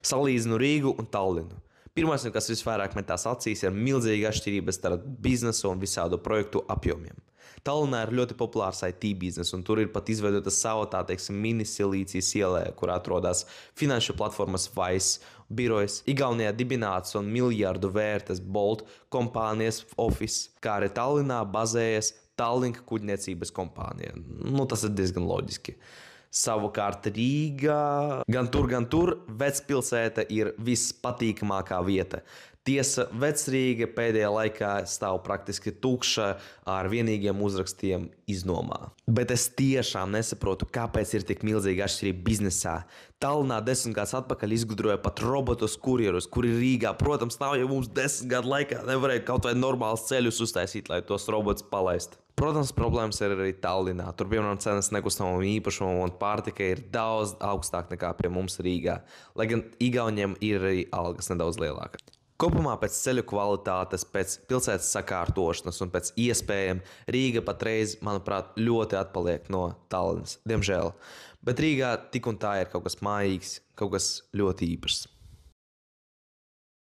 Salīdzinu Rīgu un Tallinu. Pirmais, kas visvairāk metās acīs, ir milzīga atšķirība starp biznesa un visādu projektu apjomiem. Tallinā ir ļoti populārs IT bizness, un tur ir pat izveidota sava tā teiksim mini-Silīcijas ielē, kur atrodas finanšu platformas Vice birojas, Igaunijā dibināts un miljardu vērtas Bolt kompānijas Office, kā arī Tallinā bazējas Tallink kuģniecības kompānija. Tas ir diezgan loģiski. Savukārt Rīgā gan tur vecpilsēta ir vispatīkamākā vieta. Tiesa, Vecrīga pēdējā laikā stāv praktiski tukša ar vienīgiem uzrakstiem iznomā. Bet es tiešām nesaprotu, kāpēc ir tik milzīga atšķirība biznesā. Tallinā 10 gadus atpakaļ izgudroja pat robotus kurjerus, kuri Rīgā, protams, nav jau mums 10 gadu laikā nevarēja kaut vai normāls ceļus uztaisīt, lai tos robotus palaistu. Protams, problēmas ir arī Tallinā. Tur, piemēram, cenas nekustamam īpašumam un pārtikai ir daudz augstāk nekā pie mums Rīgā, lai gan Igauniem ir arī algas nedaudz lielākas. Kopumā pēc ceļu kvalitātes, pēc pilsētas sakārtošanas un pēc iespējām Rīga patreiz, manuprāt, ļoti atpaliek no Tallinas, diemžēl. Bet Rīgā tik un tā ir kaut kas mājīgs, kaut kas ļoti īpašs.